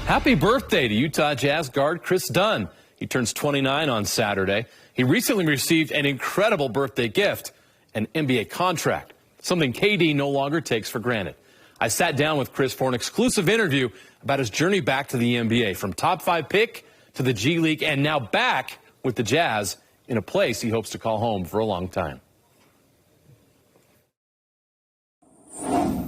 Happy birthday to Utah Jazz guard Kris Dunn. He turns 29 on Saturday. He recently received an incredible birthday gift, an NBA contract, something KD no longer takes for granted. I sat down with Kris for an exclusive interview about his journey back to the NBA, from top 5 pick to the G League, and now back with the Jazz in a place he hopes to call home for a long time.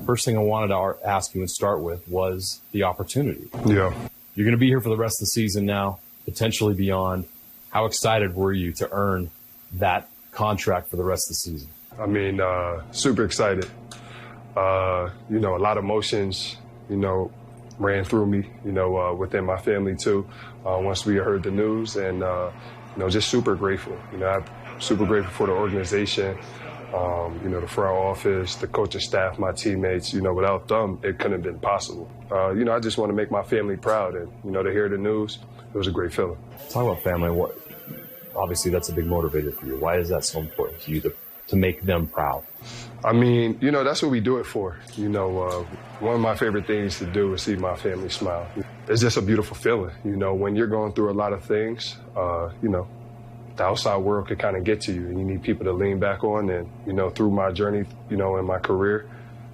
First thing I wanted to ask you and start with was the opportunity. Yeah. You're going to be here for the rest of the season now, potentially beyond. How excited were you to earn that contract for the rest of the season? I mean, super excited. A lot of emotions, ran through me, within my family too, once we heard the news, and, just super grateful. I'm super grateful for the organization, the front office, the coaching staff, my teammates. Without them, it couldn't have been possible. I just want to make my family proud, and, to hear the news, it was a great feeling. Talk about family. Obviously, that's a big motivator for you. Why is that so important to you to make them proud? I mean, that's what we do it for. One of my favorite things to do is see my family smile. It's just a beautiful feeling. When you're going through a lot of things, the outside world can kind of get to you, and you need people to lean back on. And, through my journey, in my career,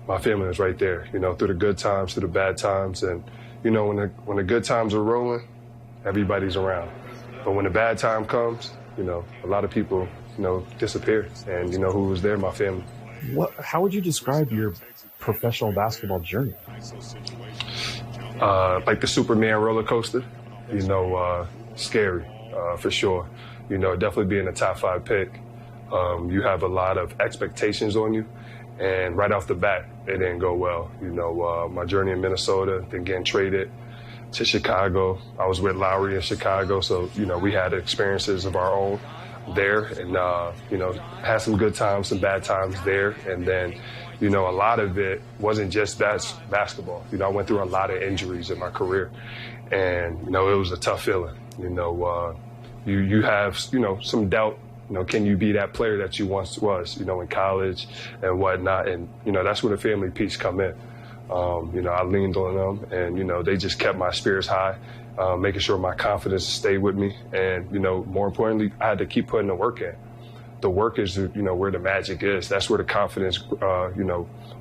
my family was right there, through the good times, through the bad times. And, when the good times are rolling, everybody's around. But when the bad time comes, a lot of people, disappear. And, who was there? My family. How would you describe your professional basketball journey? Like the Superman roller coaster, scary, for sure. Definitely being a top 5 pick, you have a lot of expectations on you. And right off the bat, it didn't go well. My journey in Minnesota, then getting traded to Chicago. I was with Lowry in Chicago, so, we had experiences of our own there, and, had some good times, some bad times there. And then, a lot of it wasn't just basketball. I went through a lot of injuries in my career, and, it was a tough feeling. You have, some doubt, can you be that player that you once was, in college and whatnot. And, that's where the family piece come in. I leaned on them, and, they just kept my spirits high, making sure my confidence stayed with me. And, more importantly, I had to keep putting the work in. The work is, where the magic is. That's where the confidence,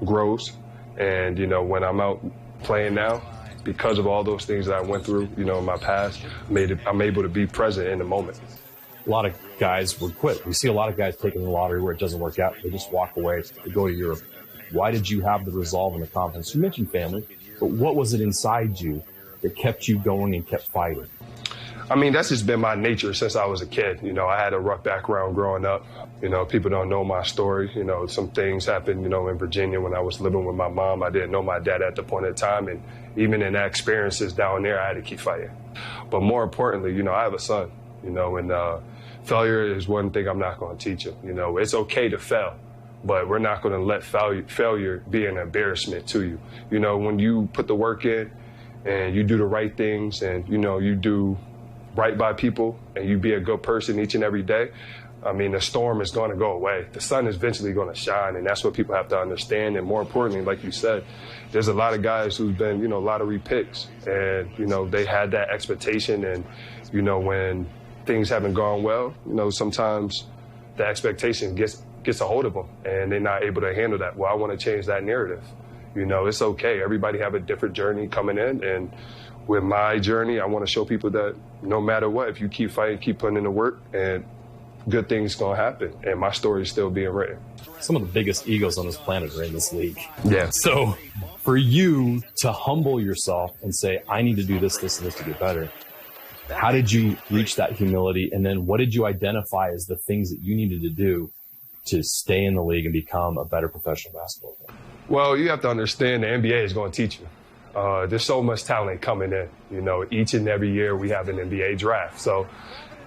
grows. And, when I'm out playing now, because of all those things that I went through, in my past, I'm able to be present in the moment. A lot of guys would quit. We see a lot of guys taking the lottery where it doesn't work out. They just walk away. They go to Europe. Why did you have the resolve and the confidence? You mentioned family, but what was it inside you that kept you going and kept fighting? I mean, that's just been my nature since I was a kid. I had a rough background growing up. People don't know my story. Some things happened, in Virginia when I was living with my mom. I didn't know my dad at the point in time. And even in that experiences down there, I had to keep fighting. But more importantly, I have a son, and failure is one thing I'm not going to teach him. It's okay to fail, but we're not going to let failure be an embarrassment to you. When you put the work in and you do the right things, and, you do right by people, and you be a good person each and every day, I mean, the storm is going to go away. The sun is eventually going to shine, and that's what people have to understand. And more importantly, like you said, there's a lot of guys who've been, lottery picks, and, they had that expectation. And, when things haven't gone well, sometimes the expectation gets a hold of them, and they're not able to handle that. Well, I want to change that narrative. It's okay. Everybody have a different journey coming in, and with my journey, I want to show people that no matter what, if you keep fighting, keep putting in the work, and good things going to happen. And my story is still being written. Some of the biggest egos on this planet are in this league. Yeah. So for you to humble yourself and say, I need to do this, this, and this to get better, how did you reach that humility? And then what did you identify as the things that you needed to do to stay in the league and become a better professional basketball player? Well, you have to understand the NBA is going to teach you. There's so much talent coming in. Each and every year we have an NBA draft. So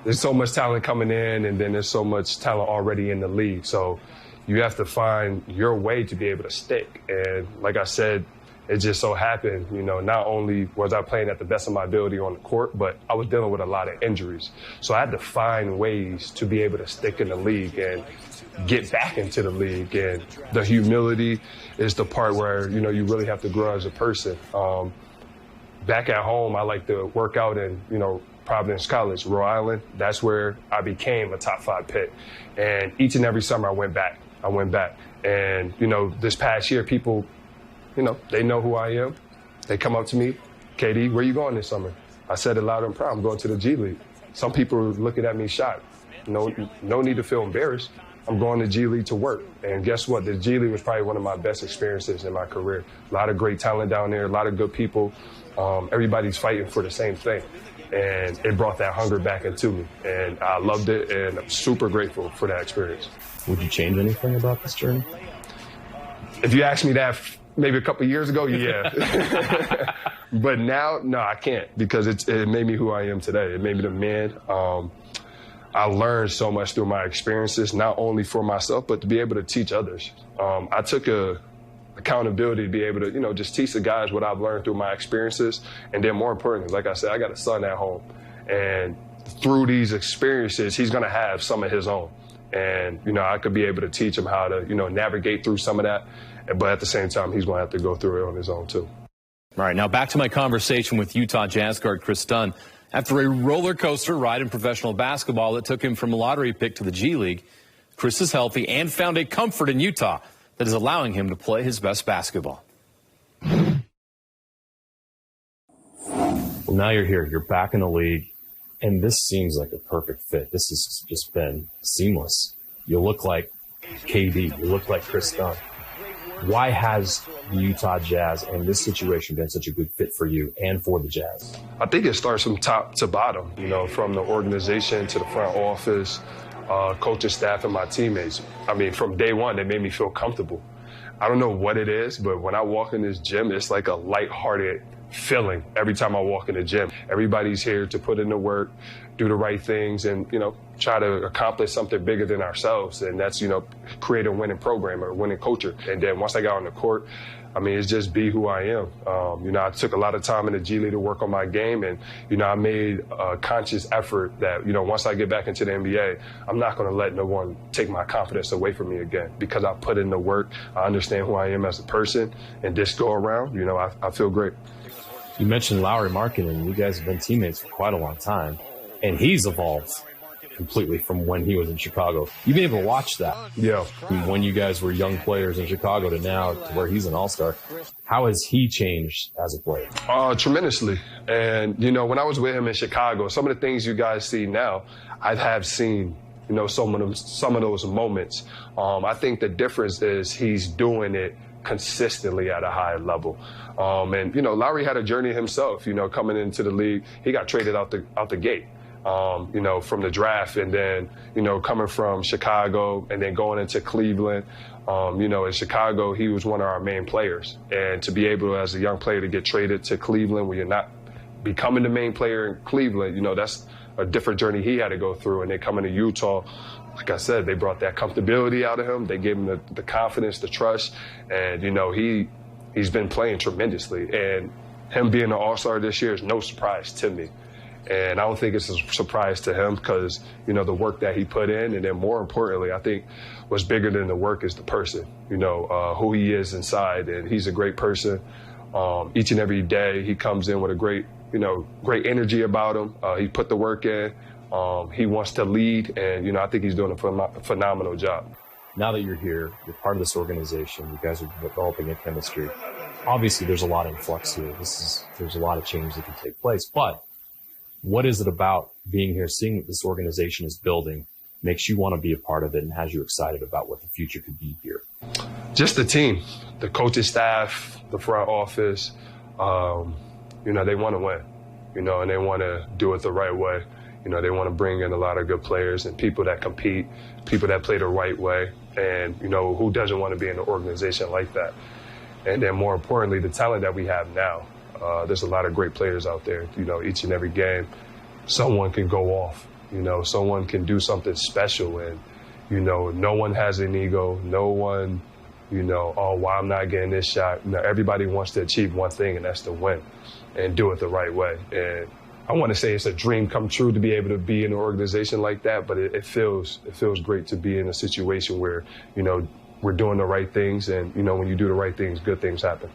there's so much talent coming in, and then there's so much talent already in the league. So you have to find your way to be able to stick. And like I said, it just so happened, not only was I playing at the best of my ability on the court, but I was dealing with a lot of injuries. So I had to find ways to be able to stick in the league and get back into the league. And the humility is the part where, you really have to grow as a person. back at home, I like to work out in, Providence College, Rhode Island. That's where I became a top 5 pick. And each and every summer I went back. And, this past year, people, they know who I am. They come up to me, KD, where you going this summer? I said it loud and proud, I'm going to the G League. Some people are looking at me shocked. No need to feel embarrassed. I'm going to G League to work. And guess what? The G League was probably one of my best experiences in my career. A lot of great talent down there, a lot of good people. Everybody's fighting for the same thing. And it brought that hunger back into me. And I loved it, and I'm super grateful for that experience. Would you change anything about this journey? If you asked me that maybe a couple of years ago, yeah. But now, no, I can't, because it made me who I am today. It made me the man. I learned so much through my experiences, not only for myself, but to be able to teach others. I took accountability to be able to, just teach the guys what I've learned through my experiences. And then more importantly, like I said, I got a son at home. And through these experiences, he's going to have some of his own. And, I could be able to teach him how to, navigate through some of that. But at the same time, he's going to have to go through it on his own, too. All right, now back to my conversation with Utah Jazz guard Kris Dunn. After a roller coaster ride in professional basketball that took him from a lottery pick to the G League, Kris is healthy and found a comfort in Utah that is allowing him to play his best basketball. Well, now you're here. You're back in the league, and this seems like a perfect fit. This has just been seamless. You look like KD. You look like Kris Dunn. Why has the Utah Jazz and this situation been such a good fit for you and for the Jazz? I think it starts from top to bottom, from the organization to the front office, coaching staff, and my teammates. I mean, from day one, they made me feel comfortable. I don't know what it is, but when I walk in this gym, it's like a lighthearted feeling every time I walk in the gym. Everybody's here to put in the work, do the right things, and, try to accomplish something bigger than ourselves. And that's, create a winning program or winning culture. And then once I got on the court, it's just be who I am. I took a lot of time in the G League to work on my game. And, I made a conscious effort that, once I get back into the NBA, I'm not going to let no one take my confidence away from me again, because I put in the work. I understand who I am as a person. And this go around, I feel great. You mentioned Lauri Markkanen. You guys have been teammates for quite a long time, and he's evolved completely from when he was in Chicago. You've been able to watch that. Yeah. From when you guys were young players in Chicago to now to where he's an all-star. How has he changed as a player? Tremendously. And, when I was with him in Chicago, some of the things you guys see now, I have seen, some of those moments. I think the difference is he's doing it consistently at a high level. And, Lauri had a journey himself, coming into the league. He got traded out the gate. From the draft, and then, coming from Chicago and then going into Cleveland. In Chicago, he was one of our main players. And to be able, as a young player, to get traded to Cleveland when you're not becoming the main player in Cleveland, that's a different journey he had to go through. And then coming to Utah, like I said, they brought that comfortability out of him. They gave him the confidence, the trust. And, he's been playing tremendously. And him being an all-star this year is no surprise to me. And I don't think it's a surprise to him because, the work that he put in. And then more importantly, I think what's bigger than the work is the person, who he is inside. And he's a great person. Each and every day he comes in with a great energy about him. He put the work in. He wants to lead. And, I think he's doing a phenomenal job. Now that you're here, you're part of this organization. You guys are developing a chemistry. Obviously, there's a lot in flux here. There's a lot of change that can take place. But what is it about being here, seeing that this organization is building, makes you want to be a part of it and has you excited about what the future could be here? Just the team, the coaching staff, the front office, they want to win, and they want to do it the right way. They want to bring in a lot of good players and people that compete, people that play the right way. And, who doesn't want to be in an organization like that? And then more importantly, the talent that we have now. There's a lot of great players out there. Each and every game, someone can go off. Someone can do something special. And, no one has an ego. No one, why I'm not getting this shot. Everybody wants to achieve one thing, and that's to win and do it the right way. And I want to say it's a dream come true to be able to be in an organization like that, but it feels great to be in a situation where, we're doing the right things. And, when you do the right things, good things happen.